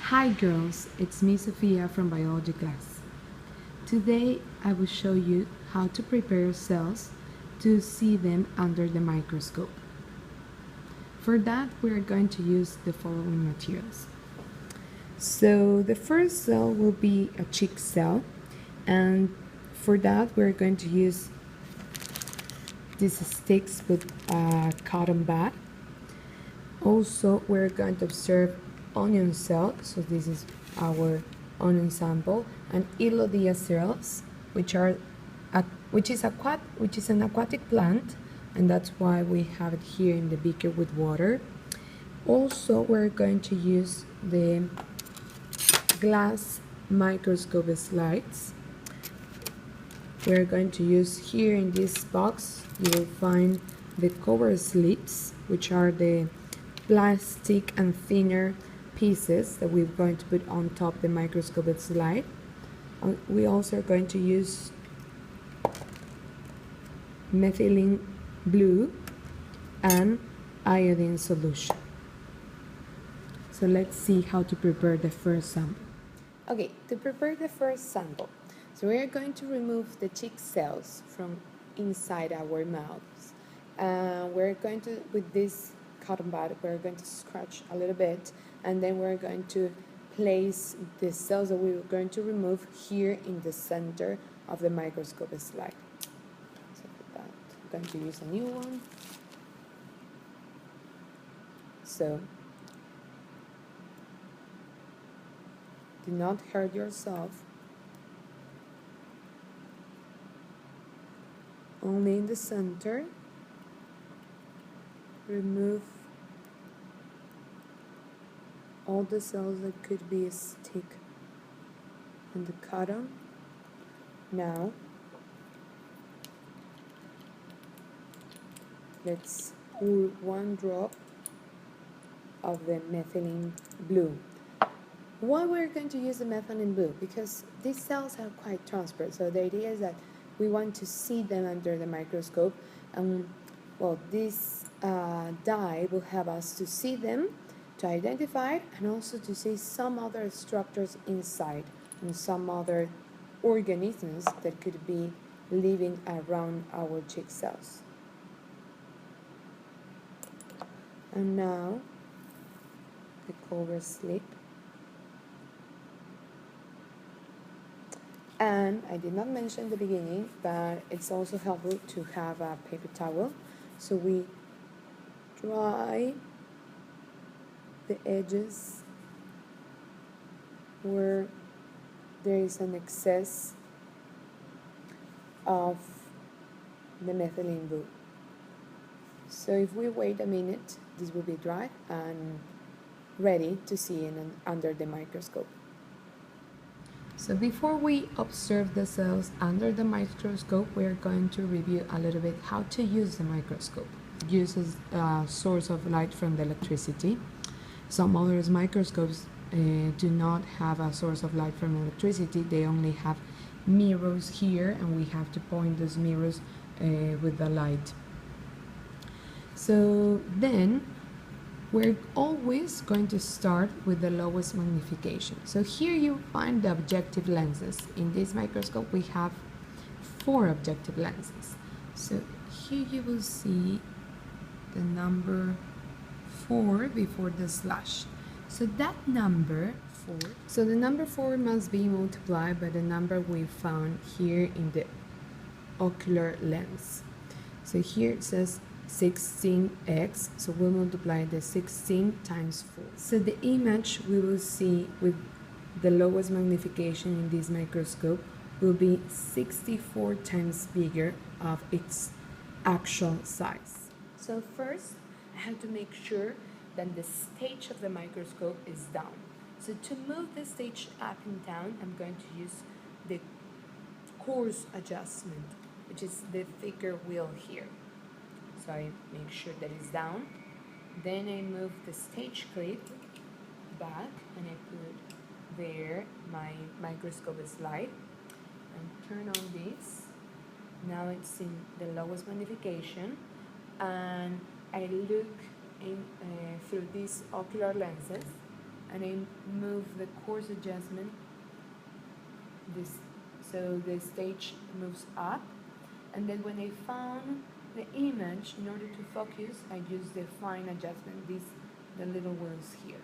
Hi girls, it's me Sophia from biology class. Today I will show you how to prepare cells to see them under the microscope. For that we are going to use the following materials. So the first cell will be a cheek cell, and for that we're going to use these sticks with a cotton bud. Also we're going to observe onion cell, so this is our onion sample, and Elodea cells, which is an aquatic plant, and that's why we have it here in the beaker with water. Also we're going to use the glass microscope slides. We're going to use here in this box, you will find the cover slips, which are the plastic and thinner pieces that we're going to put on top the microscope slide. We also are going to use methylene blue and iodine solution. So let's see how to prepare the first sample. Okay, to prepare the first sample, so we are going to remove the cheek cells from inside our mouths. We're going to, with this cotton bud, we're going to scratch a little bit, and then we're going to place the cells that we're going to remove here in the center of the microscope slide. So for that, I'm going to use a new one. So do not hurt yourself. Only in the center. Remove all the cells that could be stick in the cotton. Now let's pour one drop of the methylene blue. Why we're going to use the methylene blue? Because these cells are quite transparent, so the idea is that we want to see them under the microscope, and well, this dye will help us to see them, to identify, and also to see some other structures inside and some other organisms that could be living around our cheek cells. And now the cover slip. And I did not mention at the beginning, but it's also helpful to have a paper towel. So we dry the edges where there is an excess of the methylene blue. So if we wait a minute, this will be dry and ready to see under the microscope. So before we observe the cells under the microscope, we are going to review a little bit how to use the microscope. It uses a source of light from the electricity. Some other microscopes do not have a source of light from electricity. They only have mirrors here, and we have to point those mirrors with the light. So then we're always going to start with the lowest magnification. So here you find the objective lenses. In this microscope we have 4 objective lenses. So here you will see the number 4 before the slash. So that number 4, so the number 4 must be multiplied by the number we found here in the ocular lens. So here it says 16x, so we'll multiply the 16 times 4. So the image we will see with the lowest magnification in this microscope will be 64 times bigger of its actual size. So first I have to make sure that the stage of the microscope is down. So to move the stage up and down, I'm going to use the coarse adjustment, which is the thicker wheel here. So I make sure that it's down. Then I move the stage clip back and I put there my microscope slide and turn on this. Now it's in the lowest magnification, and I look in through these ocular lenses and I move the course adjustment so the stage moves up, and then when I found the image, in order to focus, I use the fine adjustment, the little wheels here.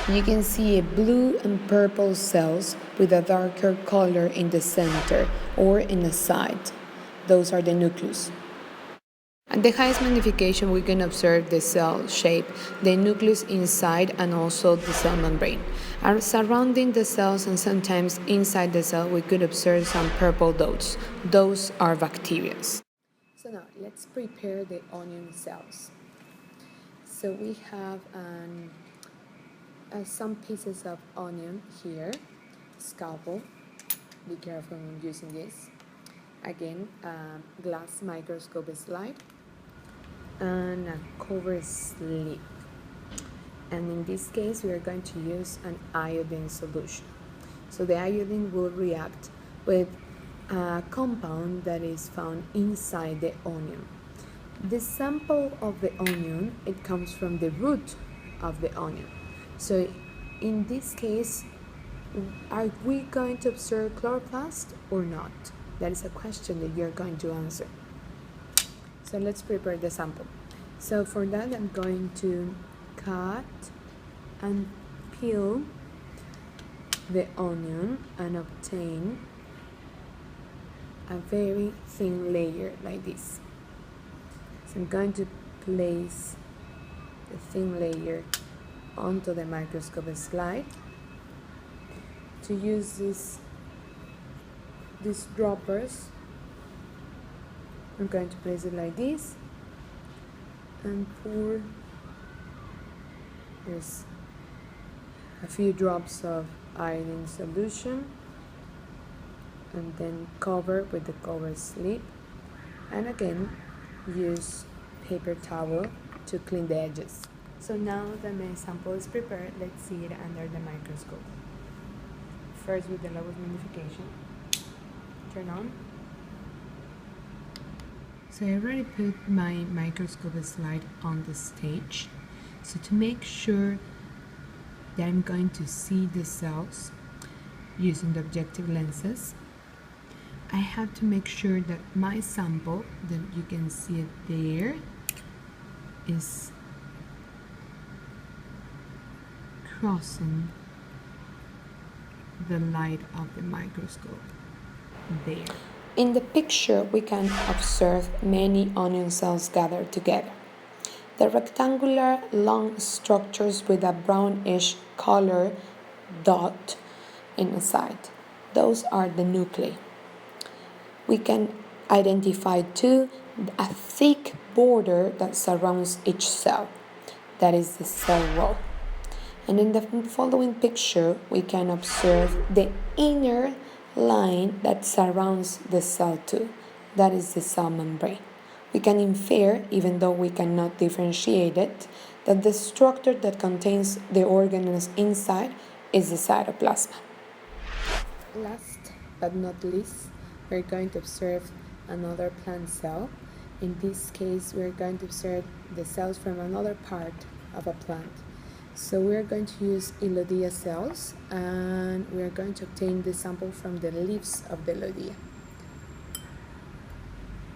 You can see a blue and purple cells with a darker color in the center or in the side. Those are the nucleus. At the highest magnification, we can observe the cell shape, the nucleus inside, and also the cell membrane. And surrounding the cells and sometimes inside the cell, we could observe some purple dots. Those are bacteria. So now, let's prepare the onion cells. So we have some pieces of onion here, scalpel, be careful when using this. Again, glass microscope slide and a cover slip. And in this case, we are going to use an iodine solution. So the iodine will react with a compound that is found inside the onion. The sample of the onion, it comes from the root of the onion. So in this case, are we going to observe chloroplast or not? That is a question that you're going to answer. So let's prepare the sample. So for that, I'm going to cut and peel the onion and obtain a very thin layer like this. So I'm going to place the thin layer onto the microscope slide. To use these droppers, I'm going to place it like this and pour a few drops of iodine solution, and then cover with the cover slip, and again use paper towel to clean the edges. So now that my sample is prepared, let's see it under the microscope. First with the lowest magnification. Turn on. So I already put my microscope slide on the stage. So to make sure that I'm going to see the cells using the objective lenses, I have to make sure that my sample, that you can see it there, is crossing the light of the microscope there. In the picture, we can observe many onion cells gathered together. The rectangular long structures with a brownish color dot in the side. Those are the nuclei. We can identify too a thick border that surrounds each cell. That is the cell wall. And in the following picture, we can observe the inner line that surrounds the cell too. That is the cell membrane. We can infer, even though we cannot differentiate it, that the structure that contains the organelles inside is the cytoplasm. Last but not least, we're going to observe another plant cell. In this case, we're going to observe the cells from another part of a plant. So we're going to use Elodea cells, and we're going to obtain the sample from the leaves of the Elodea.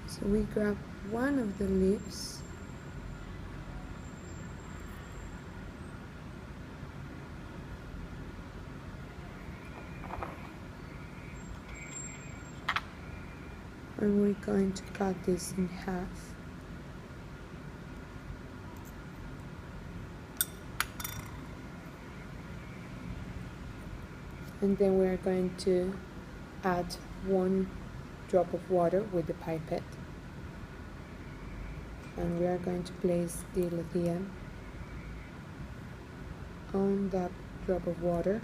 So we grab one of the leaves, and we're going to cut this in half. And then we're going to add 1 drop of water with the pipette. And we are going to place the Elodea on that drop of water,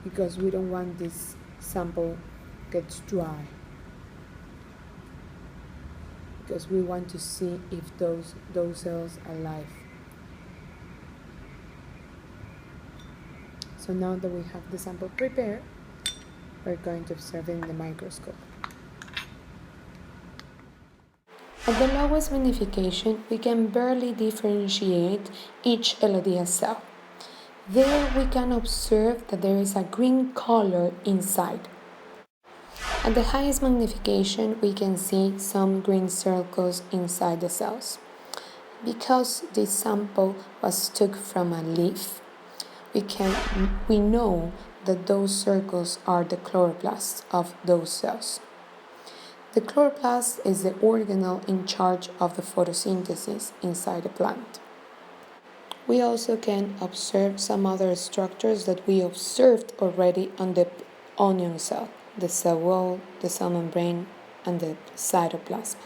because we don't want this sample gets dry, because we want to see if those cells are alive. So now that we have the sample prepared, we're going to observe it in the microscope. At the lowest magnification, we can barely differentiate each Elodea cell. There we can observe that there is a green color inside. At the highest magnification, we can see some green circles inside the cells. Because this sample was took from a leaf, we know that those circles are the chloroplasts of those cells. The chloroplast is the organelle in charge of the photosynthesis inside the plant. We also can observe some other structures that we observed already on the onion cell, the cell wall, the cell membrane, and the cytoplasm.